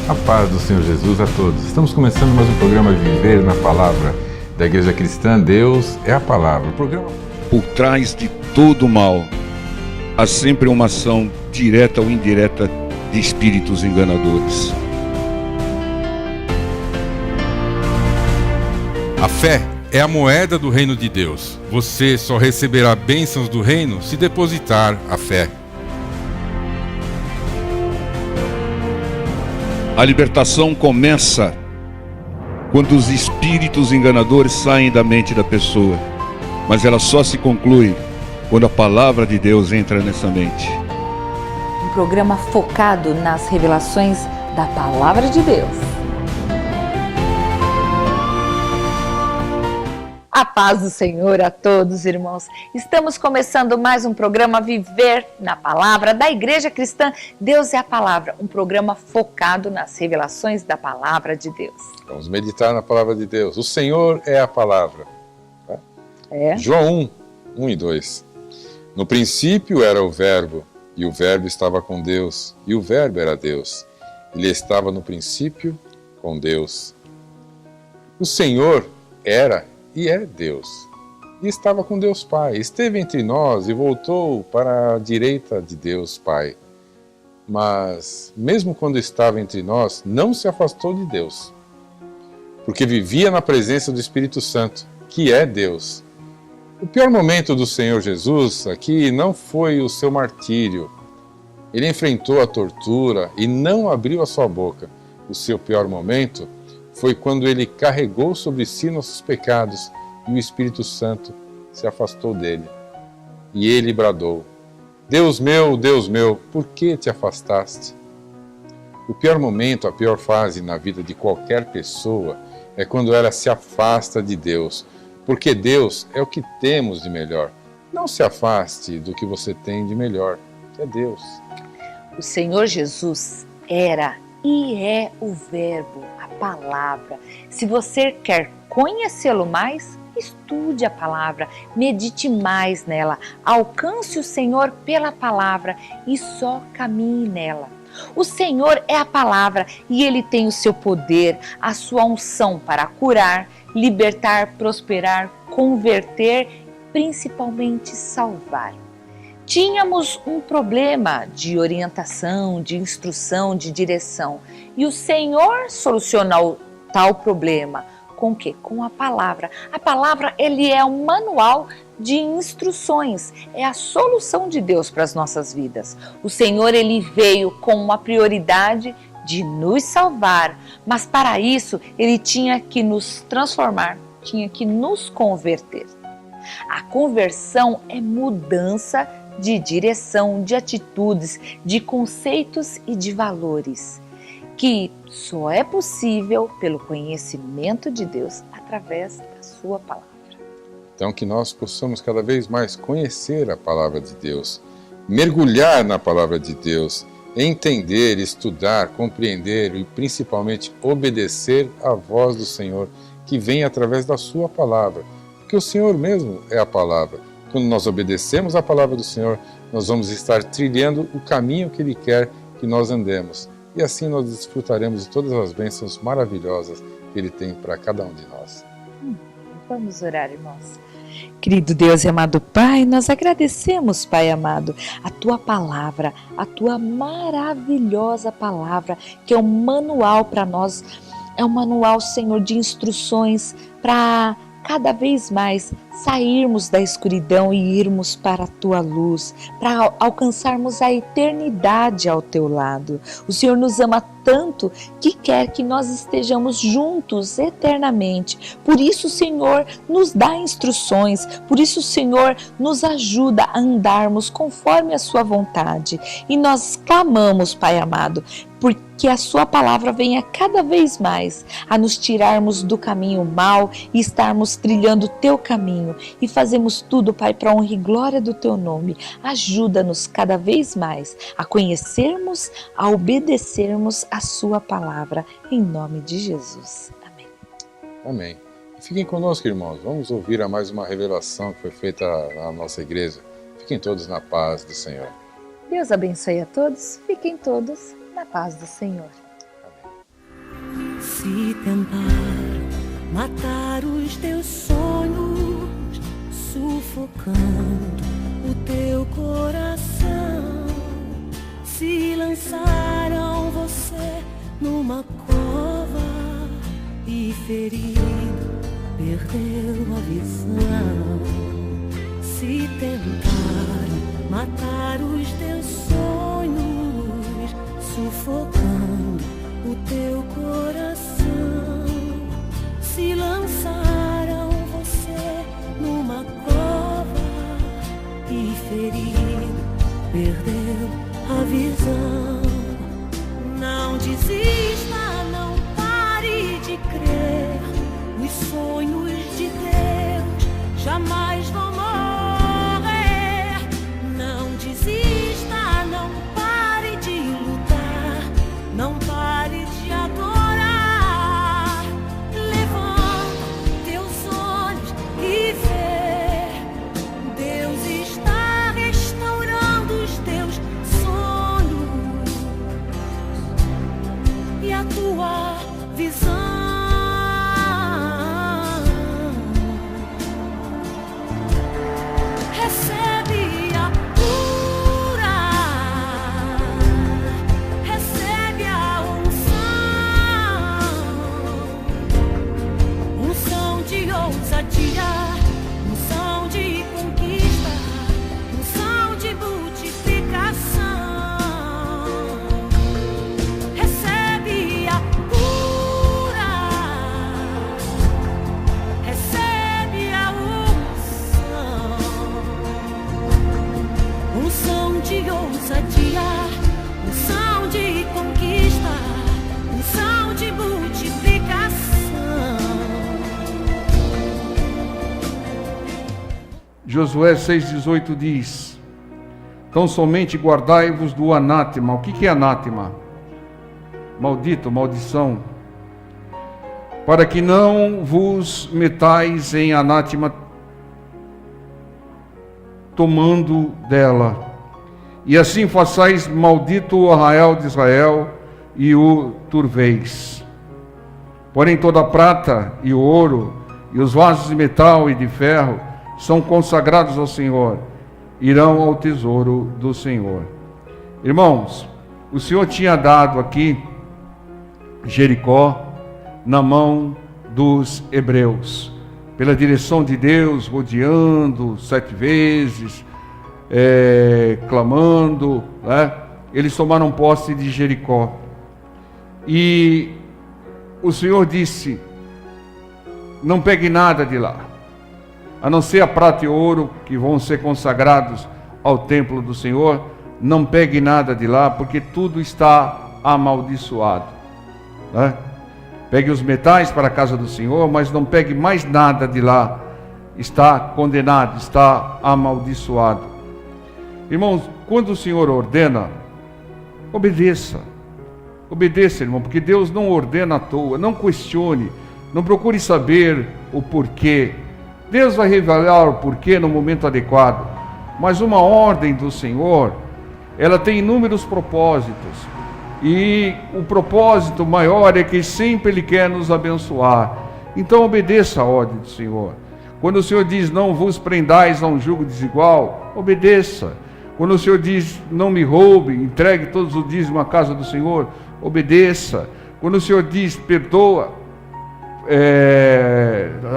A paz do Senhor Jesus a todos. Estamos começando mais um programa Viver na Palavra da Igreja Cristã. Deus é a Palavra. O programa... Por trás de todo mal, há sempre uma ação direta ou indireta de espíritos enganadores. A fé é a moeda do reino de Deus. Você só receberá bênçãos do reino se depositar a fé. A libertação começa quando os espíritos enganadores saem da mente da pessoa, mas ela só se conclui quando a palavra de Deus entra nessa mente. Um programa focado nas revelações da palavra de Deus. A paz do Senhor a todos, irmãos. Estamos começando mais um programa Viver na Palavra da Igreja Cristã. Deus é a Palavra, um programa focado nas revelações da Palavra de Deus. Vamos meditar na Palavra de Deus. O Senhor é a Palavra. João 1 e 2. No princípio era o Verbo, e o Verbo estava com Deus, e o Verbo era Deus. Ele estava no princípio com Deus. O Senhor era e é Deus, e estava com Deus Pai, esteve entre nós e voltou para a direita de Deus Pai. Mas, mesmo quando estava entre nós, não se afastou de Deus, porque vivia na presença do Espírito Santo, que é Deus. O pior momento do Senhor Jesus aqui não foi o seu martírio. Ele enfrentou a tortura e não abriu a sua boca. O seu pior momento foi quando ele carregou sobre si nossos pecados e o Espírito Santo se afastou dele. E ele bradou: Deus meu, por que te afastaste? O pior momento, a pior fase na vida de qualquer pessoa é quando ela se afasta de Deus, porque Deus é o que temos de melhor. Não se afaste do que você tem de melhor, que é Deus. O Senhor Jesus era e é o Verbo, a Palavra. Se você quer conhecê-lo mais, estude a Palavra, medite mais nela, alcance o Senhor pela Palavra e só caminhe nela. O Senhor é a Palavra e Ele tem o seu poder, a sua unção para curar, libertar, prosperar, converter, principalmente salvar. Tínhamos um problema de orientação, de instrução, de direção. E o Senhor solucionou tal problema. Com o quê? Com a palavra. A palavra, ele é um manual de instruções. É a solução de Deus para as nossas vidas. O Senhor, ele veio com uma prioridade de nos salvar. Mas para isso, ele tinha que nos transformar, tinha que nos converter. A conversão é mudança de direção, de atitudes, de conceitos e de valores, que só é possível pelo conhecimento de Deus através da sua palavra. Então que nós possamos cada vez mais conhecer a Palavra de Deus, mergulhar na Palavra de Deus, entender, estudar, compreender e principalmente obedecer à voz do Senhor, que vem através da sua Palavra, porque o Senhor mesmo é a Palavra. Quando nós obedecemos a palavra do Senhor, nós vamos estar trilhando o caminho que Ele quer que nós andemos. E assim nós desfrutaremos de todas as bênçãos maravilhosas que Ele tem para cada um de nós. Vamos orar, irmãos. Querido Deus e amado Pai, nós agradecemos, Pai amado, a Tua palavra, a Tua maravilhosa palavra, que é um manual para nós, é um manual, Senhor, de instruções para cada vez mais sairmos da escuridão e irmos para a Tua luz, para alcançarmos a eternidade ao Teu lado. O Senhor nos ama tanto que quer que nós estejamos juntos eternamente. Por isso, Senhor, nos dá instruções, por isso, Senhor, nos ajuda a andarmos conforme a Sua vontade. E nós clamamos, Pai amado, porque a Sua palavra venha cada vez mais a nos tirarmos do caminho mau e estarmos trilhando o Teu caminho. E fazemos tudo, Pai, para a honra e glória do Teu nome. Ajuda-nos cada vez mais a conhecermos, a obedecermos a Sua palavra, em nome de Jesus. Amém. Amém. E fiquem conosco, irmãos. Vamos ouvir a mais uma revelação que foi feita na nossa igreja. Fiquem todos na paz do Senhor. Deus abençoe a todos. Fiquem todos na paz do Senhor. Amém. Se tentar matar os teus sonhos, sufocando o teu coração, se lançaram você numa cova e ferido perdeu a visão. Se tentar matar os teus sonhos, sufocando o teu coração, se lançaram você numa cova e ferido perdeu a visão. Não desista, não pare de crer, os sonhos de Deus jamais vão morrer. Não desista, não pare de lutar, não pare de adorar. Levanta teus olhos e vê, Deus está restaurando os teus sonhos e a tua visão. Recebe a cura, recebe a unção de ousadia, unção de conquista, unção de multiplicação. Recebe a cura, recebe a unção de ousadia, unção de conquista, unção de multiplicação. Josué 6,18 diz: então somente guardai-vos do anátema. O que é anátema? Maldito, maldição. Para que não vos metais em anátema, tomando dela, e assim façais maldito o arraial de Israel e o turveis. Porém toda a prata e o ouro e os vasos de metal e de ferro são consagrados ao Senhor, irão ao tesouro do Senhor. Irmãos, o Senhor tinha dado aqui Jericó na mão dos hebreus, pela direção de Deus, rodeando 7 vezes, clamando, né? Eles tomaram posse de Jericó. E o Senhor disse: não pegue nada de lá, a não ser a prata e ouro que vão ser consagrados ao templo do Senhor. Não pegue nada de lá, porque tudo está amaldiçoado, né? Pegue os metais para a casa do Senhor, mas não pegue mais nada de lá, está condenado, está amaldiçoado. Irmãos, quando o Senhor ordena, obedeça. Obedeça, irmão, porque Deus não ordena à toa. Não questione, não procure saber o porquê. Deus vai revelar o porquê no momento adequado. Mas uma ordem do Senhor, ela tem inúmeros propósitos. E o propósito maior é que sempre Ele quer nos abençoar. Então obedeça a ordem do Senhor. Quando o Senhor diz: não vos prendais a um jugo desigual, obedeça. Quando o Senhor diz: não me roube, entregue todos os dízimos à casa do Senhor, obedeça. Quando o Senhor diz: perdoa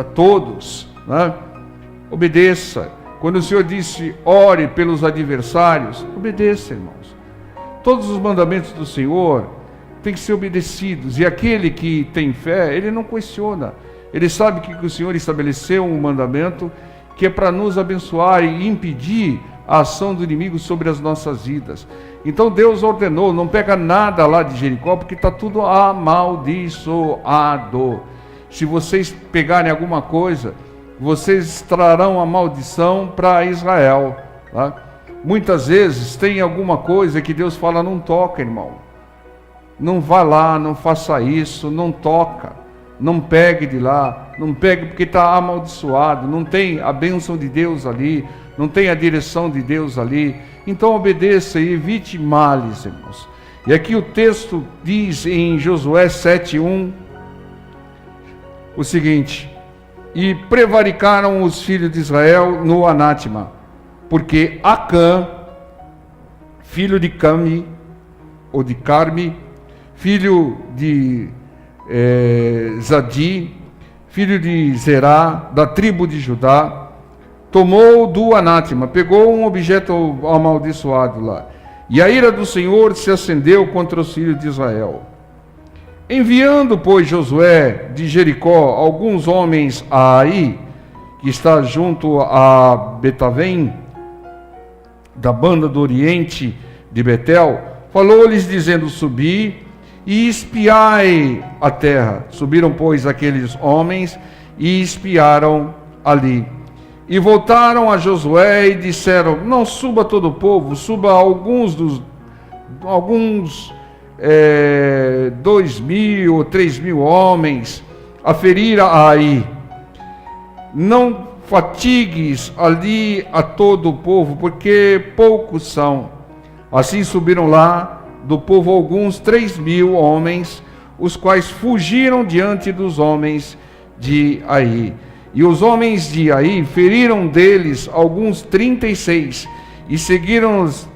a todos, né? Obedeça. Quando o Senhor disse: ore pelos adversários, obedeça, irmãos. Todos os mandamentos do Senhor têm que ser obedecidos. E aquele que tem fé, ele não questiona. Ele sabe que o Senhor estabeleceu um mandamento que é para nos abençoar e impedir a ação do inimigo sobre as nossas vidas. Então Deus ordenou: não pega nada lá de Jericó, porque está tudo amaldiçoado. Se vocês pegarem alguma coisa, vocês trarão a maldição para Israel, tá? Muitas vezes tem alguma coisa que Deus fala: não toca, irmão. Não vá lá, não faça isso, não toca. Não pegue de lá, não pegue porque está amaldiçoado, não tem a bênção de Deus ali, não tem a direção de Deus ali. Então obedeça e evite males, irmãos. E aqui o texto diz em Josué 7:1, o seguinte: e prevaricaram os filhos de Israel no anátema, porque Acã, filho de Cami, ou de Carme, filho de Zadi, filho de Zerá, da tribo de Judá, tomou do anátema, pegou um objeto amaldiçoado lá. E a ira do Senhor se acendeu contra os filhos de Israel. Enviando, pois, Josué de Jericó alguns homens a Ai, que está junto a Betavém, da banda do oriente de Betel, falou-lhes dizendo: subi e espiai a terra. Subiram, pois, aqueles homens e espiaram ali. E voltaram a Josué e disseram: não suba todo o povo, suba alguns 2.000 ou 3.000 homens a ferir a Ai. Não fatigues ali a todo o povo, porque poucos são. Assim subiram lá do povo alguns 3.000 homens, os quais fugiram diante dos homens de Ai. E os homens de Ai feriram deles alguns 36, e seguiram-nos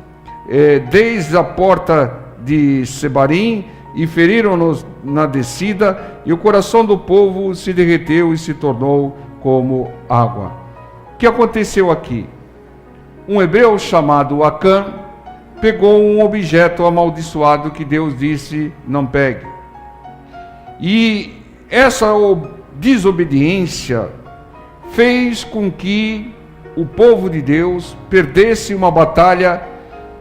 desde a porta de Sebarim, e feriram-nos na descida, e o coração do povo se derreteu e se tornou como água. O que aconteceu aqui? Um hebreu chamado Acã pegou um objeto amaldiçoado que Deus disse: não pegue. E essa desobediência fez com que o povo de Deus perdesse uma batalha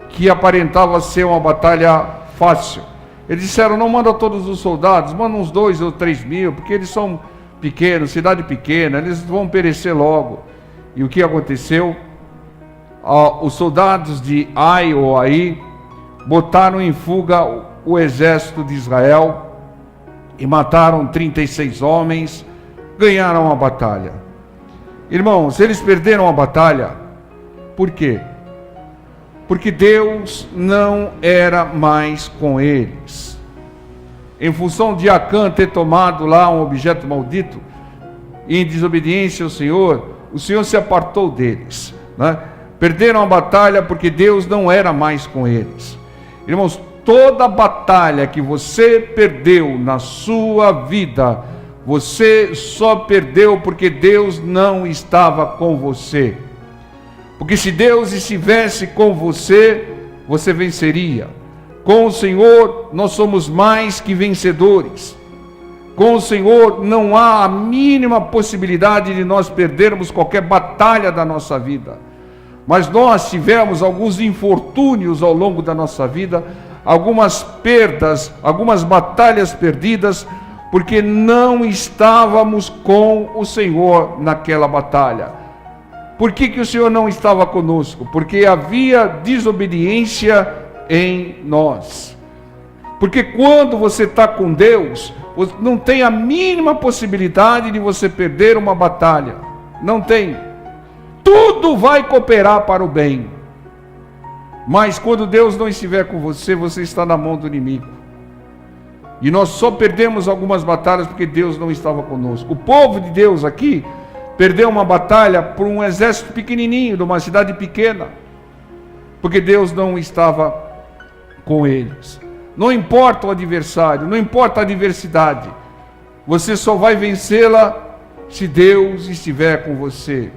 que aparentava ser uma batalha fácil. Eles disseram: não manda todos os soldados, manda uns 2 ou 3.000, porque eles são pequenos, cidade pequena, eles vão perecer logo. E o que aconteceu? Os soldados de Ai ou Ai botaram em fuga o exército de Israel e mataram 36 homens, ganharam a batalha. Irmãos, eles perderam a batalha. Por quê? Porque Deus não era mais com eles. Em função de Acã ter tomado lá um objeto maldito, e em desobediência ao Senhor, o Senhor se apartou deles, né? Perderam a batalha porque Deus não era mais com eles. Irmãos, toda batalha que você perdeu na sua vida, você só perdeu porque Deus não estava com você. Porque se Deus estivesse com você, você venceria. Com o Senhor nós somos mais que vencedores. Com o Senhor não há a mínima possibilidade de nós perdermos qualquer batalha da nossa vida. Mas nós tivemos alguns infortúnios ao longo da nossa vida, algumas perdas, algumas batalhas perdidas, porque não estávamos com o Senhor naquela batalha. Por que o Senhor não estava conosco? Porque havia desobediência em nós. Porque quando você está com Deus, não tem a mínima possibilidade de você perder uma batalha. Não tem. Tudo vai cooperar para o bem. Mas quando Deus não estiver com você, você está na mão do inimigo. E nós só perdemos algumas batalhas porque Deus não estava conosco. O povo de Deus aqui perdeu uma batalha por um exército pequenininho, de uma cidade pequena, porque Deus não estava com eles. Não importa o adversário, não importa a adversidade, você só vai vencê-la se Deus estiver com você.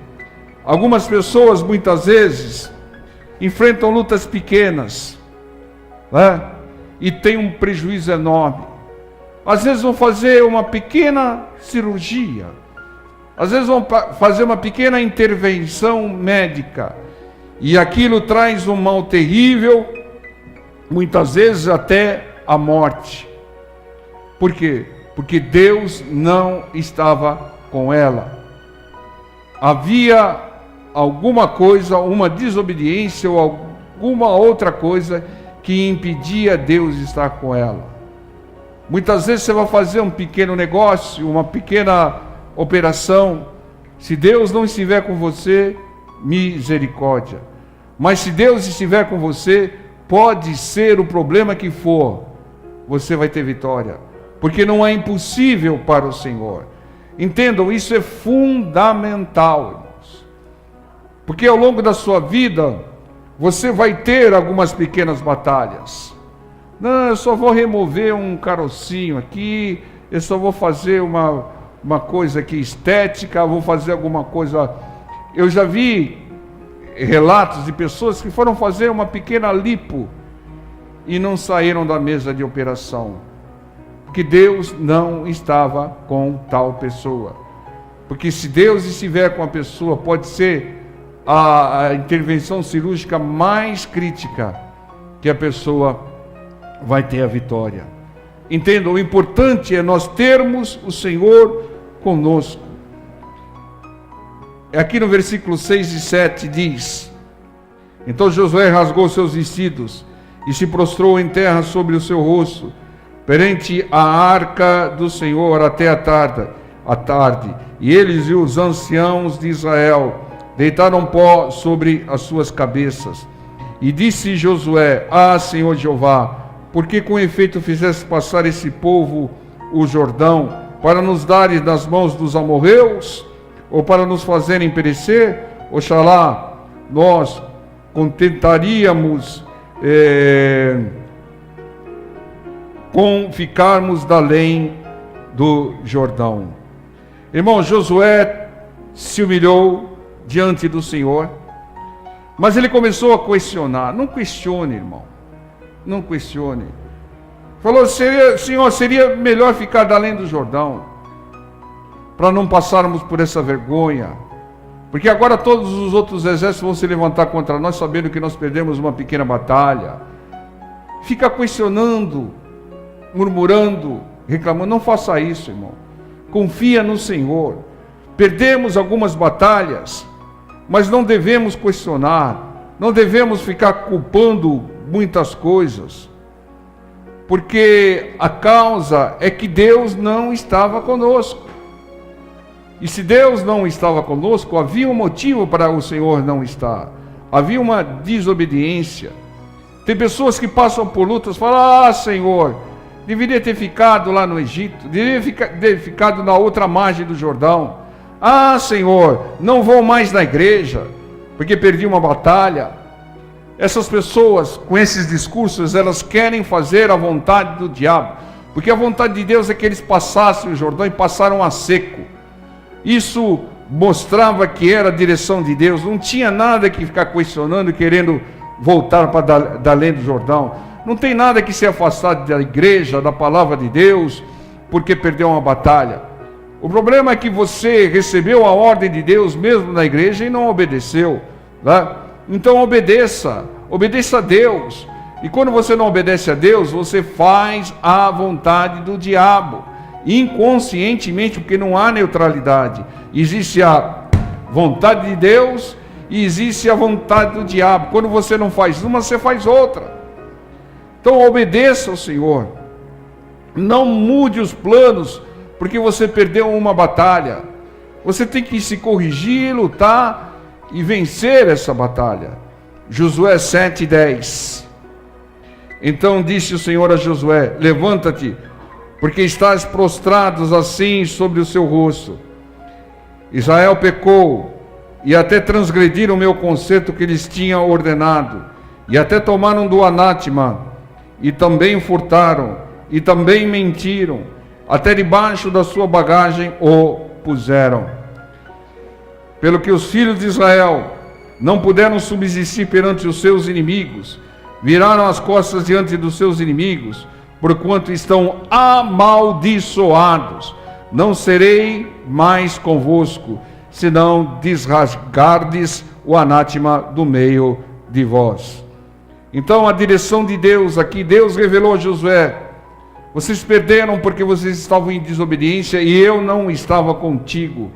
Algumas pessoas muitas vezes enfrentam lutas pequenas, né? E tem um prejuízo enorme. Às vezes vão fazer uma pequena cirurgia, às vezes vão fazer uma pequena intervenção médica, e aquilo traz um mal terrível, muitas vezes até a morte. Por quê? Porque Deus não estava com ela. Havia alguma coisa, uma desobediência ou alguma outra coisa que impedia Deus de estar com ela. Muitas vezes você vai fazer um pequeno negócio, uma pequena operação. Se Deus não estiver com você, misericórdia. Mas se Deus estiver com você, pode ser o problema que for, você vai ter vitória. Porque não é impossível para o Senhor. Entendam, isso é fundamental, irmãos. Porque ao longo da sua vida, você vai ter algumas pequenas batalhas. Não, eu só vou remover um carocinho aqui, eu só vou fazer uma coisa aqui estética, vou fazer alguma coisa. Eu já vi relatos de pessoas que foram fazer uma pequena lipo e não saíram da mesa de operação, porque Deus não estava com tal pessoa. Porque se Deus estiver com a pessoa, pode ser a intervenção cirúrgica mais crítica que a pessoa vai ter a vitória. Entendam, o importante é nós termos o Senhor conosco. Aqui no versículo 6 e 7 diz: então Josué rasgou seus vestidos e se prostrou em terra sobre o seu rosto, perante a arca do Senhor até a tarde. E eles e os anciãos de Israel deitaram pó sobre as suas cabeças. E disse Josué: Senhor Jeová, por que com efeito fizeste passar esse povo o Jordão, para nos dares nas mãos dos amorreus, ou para nos fazerem perecer? Oxalá nós contentaríamos com ficarmos da além do Jordão. Irmão, Josué se humilhou diante do Senhor, mas ele começou a questionar. Não questione, irmão. Não questione. Falou: Senhor, seria melhor ficar da além do Jordão, para não passarmos por essa vergonha, porque agora todos os outros exércitos vão se levantar contra nós, sabendo que nós perdemos uma pequena batalha. Fica questionando, murmurando, reclamando. Não faça isso, irmão. Confia no Senhor. Perdemos algumas batalhas, mas não devemos questionar, não devemos ficar culpando muitas coisas, porque a causa é que Deus não estava conosco. E se Deus não estava conosco, havia um motivo para o Senhor não estar. Havia uma desobediência. Tem pessoas que passam por lutas e falam: Senhor, deveria ter ficado lá no Egito, deveria ter ficado na outra margem do Jordão. Senhor, não vou mais na igreja, porque perdi uma batalha. Essas pessoas, com esses discursos, elas querem fazer a vontade do diabo, porque a vontade de Deus é que eles passassem o Jordão e passaram a seco. Isso mostrava que era a direção de Deus, não tinha nada que ficar questionando e querendo voltar para além do Jordão. Não tem nada que se afastar da igreja, da palavra de Deus, porque perdeu uma batalha. O problema é que você recebeu a ordem de Deus mesmo na igreja e não obedeceu, né? Então obedeça a Deus. E quando você não obedece a Deus, você faz a vontade do diabo, inconscientemente, porque não há neutralidade. Existe a vontade de Deus e existe a vontade do diabo. Quando você não faz uma, você faz outra. Então obedeça ao Senhor. Não mude os planos porque você perdeu uma batalha. Você tem que se corrigir, lutar e vencer essa batalha. Josué 7:10. Então disse o Senhor a Josué: levanta-te, porque estás prostrados assim sobre o seu rosto. Israel pecou e até transgrediram o meu concerto que lhes tinha ordenado, e até tomaram do anátema, e também furtaram, e também mentiram, até debaixo da sua bagagem o puseram. Pelo que os filhos de Israel não puderam subsistir perante os seus inimigos, viraram as costas diante dos seus inimigos, porquanto estão amaldiçoados. Não serei mais convosco, senão desrasgardes o anátema do meio de vós. Então a direção de Deus aqui, Deus revelou a Josué: vocês perderam porque vocês estavam em desobediência e eu não estava contigo.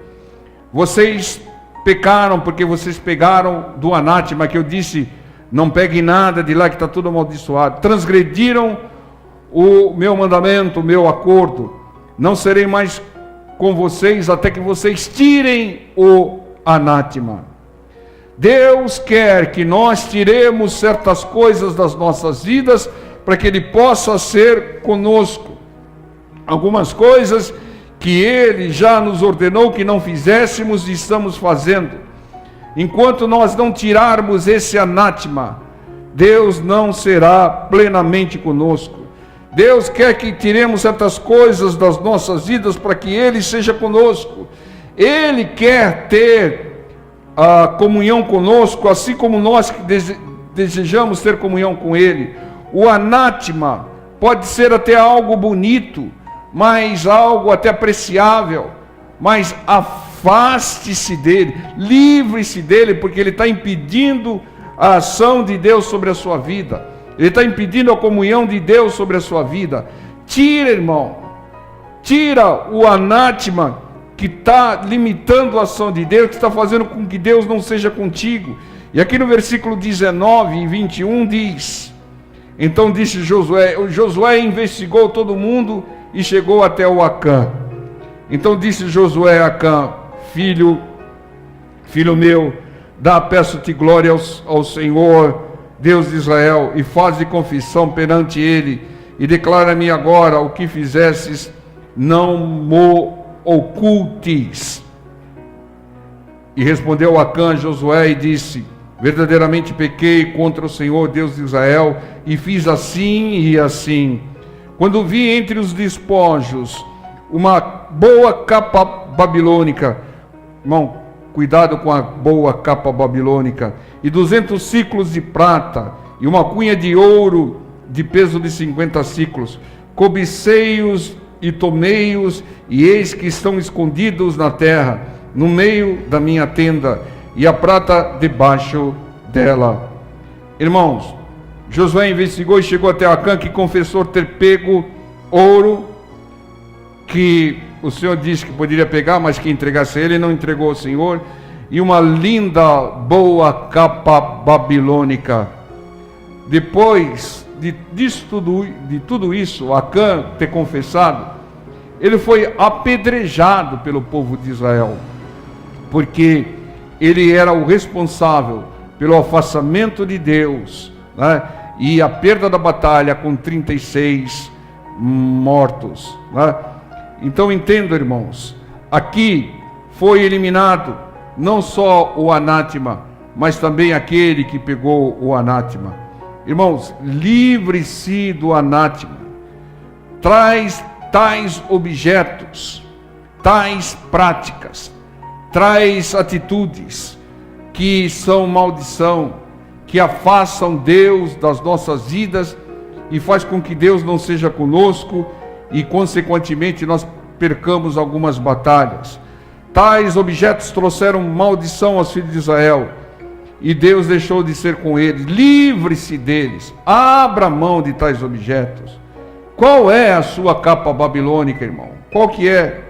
Vocês pecaram porque vocês pegaram do anátema, que eu disse: não pegue nada de lá que está tudo amaldiçoado. Transgrediram o meu mandamento, o meu acordo. Não serei mais com vocês até que vocês tirem o anátema. Deus quer que nós tiremos certas coisas das nossas vidas para que Ele possa ser conosco. Algumas coisas que Ele já nos ordenou que não fizéssemos e estamos fazendo. Enquanto nós não tirarmos esse anátema, Deus não será plenamente conosco. Deus quer que tiremos certas coisas das nossas vidas para que Ele seja conosco. Ele quer ter a comunhão conosco, assim como nós que desejamos ter comunhão com Ele. O anátema pode ser até algo bonito, mas algo até apreciável, mas afaste-se dele, livre-se dele, porque ele está impedindo a ação de Deus sobre a sua vida, ele está impedindo a comunhão de Deus sobre a sua vida. Tira, irmão, tira o anátema que está limitando a ação de Deus, que está fazendo com que Deus não seja contigo. E aqui no versículo 19 e 21 diz: então disse Josué investigou todo mundo e chegou até o Acã. Então disse Josué a Acã: filho meu, peço-te glória ao Senhor, Deus de Israel, e faze confissão perante ele, e declara-me agora o que fizesses, não mo ocultes. E respondeu Acã a Josué e disse: verdadeiramente pequei contra o Senhor, Deus de Israel, e fiz assim e assim. Quando vi entre os despojos uma boa capa babilônica, irmão, cuidado com a boa capa babilônica, e 200 ciclos de prata, e uma cunha de ouro de peso de 50 ciclos, cobicei-os e tomei-os, e eis que estão escondidos na terra, no meio da minha tenda, e a prata debaixo dela. Irmãos, Josué investigou e chegou até Acã, que confessou ter pego ouro, que o Senhor disse que poderia pegar, mas que entregasse a ele, não entregou ao Senhor, e uma linda, boa capa babilônica. Depois de tudo isso, Acã ter confessado, ele foi apedrejado pelo povo de Israel, porque ele era o responsável pelo afastamento de Deus, né? E a perda da batalha com 36 mortos, né? Então entendo, irmãos, aqui foi eliminado não só o anátema, mas também aquele que pegou o anátema. Irmãos, livre-se do anátema. Traz tais objetos, tais práticas, traz atitudes que são maldição, que afastam Deus das nossas vidas e faz com que Deus não seja conosco e consequentemente nós percamos algumas batalhas. Tais objetos trouxeram maldição aos filhos de Israel e Deus deixou de ser com eles. Livre-se deles, abra mão de tais objetos. Qual é a sua capa babilônica, irmão? Qual que é?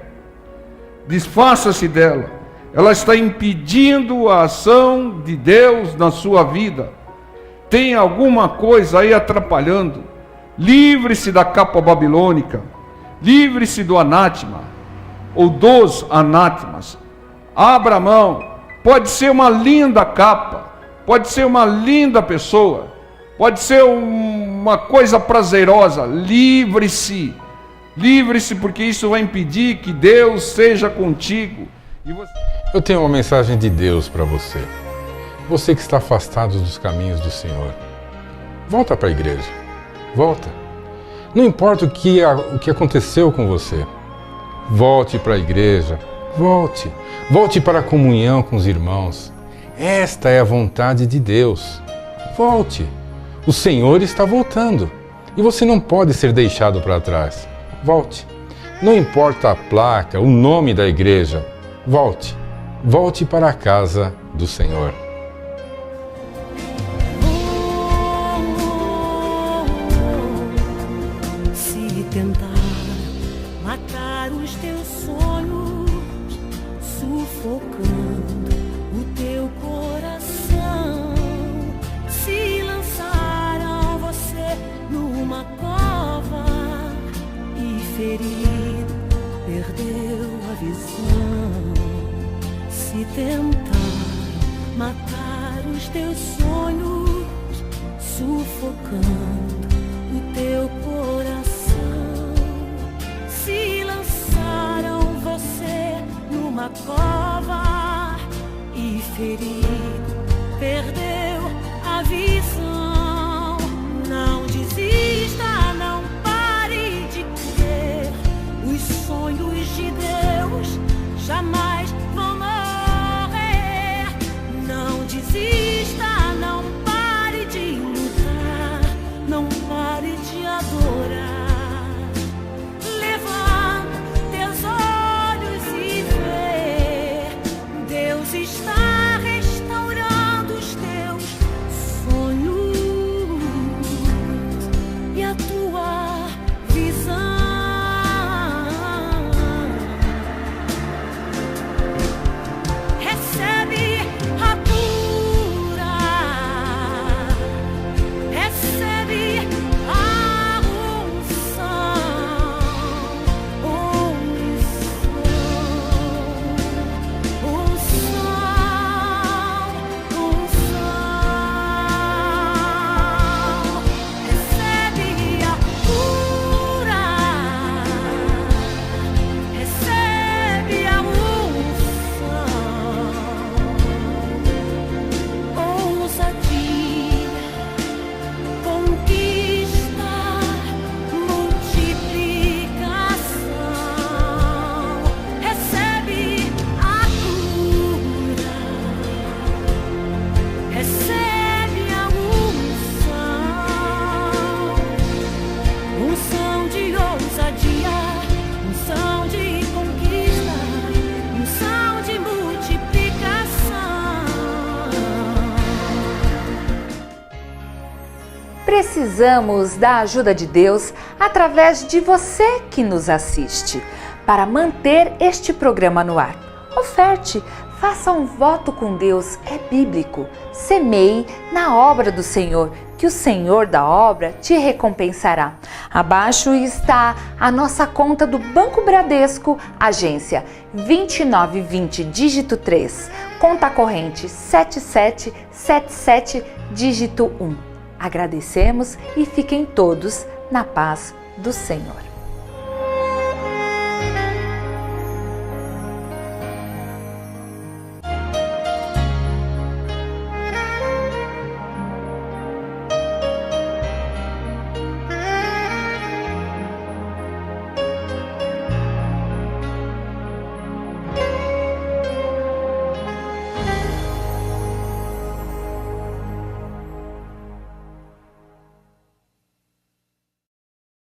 Desfaça-se dela. Ela está impedindo a ação de Deus na sua vida. Tem alguma coisa aí atrapalhando. Livre-se da capa babilônica. Livre-se do anátema, ou dos anátemas. Abra mão. Pode ser uma linda capa, pode ser uma linda pessoa, pode ser uma coisa prazerosa. Livre-se. Livre-se, porque isso vai impedir que Deus seja contigo. Eu tenho uma mensagem de Deus para você. Você que está afastado dos caminhos do Senhor, volta para a igreja. Volta. Não importa o que aconteceu com você. Volte para a igreja. Volte. Volte para a comunhão com os irmãos. Esta é a vontade de Deus. Volte. O Senhor está voltando. E você não pode ser deixado para trás. Volte. Não importa a placa, o nome da igreja. Volte. Volte para a casa do Senhor. Se tentar matar os teus sonhos, sufocando o teu coração, se lançaram você numa cova e ferido perdeu a visão. Se tentar matar os teus sonhos, sufocando o teu coração, se lançaram numa cova e ferido perdeu a visão. Não desista, não pare de crer. Os sonhos de Deus jamais vão morrer. Não desista, não pare de lutar, não pare de adorar. Levanta teus olhos e vê, Deus está restaurando os teus sonhos e a tua visão. Recebe a cura, recebe a unção, recebe a cura, recebe a unção, ousadia, conquista, multiplicação. Recebe a cura, recebe a unção de ousadia, unção de conquista, unção de multiplicação. Precisamos da ajuda de Deus através de você que nos assiste para manter este programa no ar. Oferte, faça um voto com Deus, é bíblico. Semeie na obra do Senhor, que o Senhor da obra te recompensará. Abaixo está a nossa conta do Banco Bradesco, agência 2920, dígito 3, conta corrente 7777, dígito 1. Agradecemos e fiquem todos na paz do Senhor.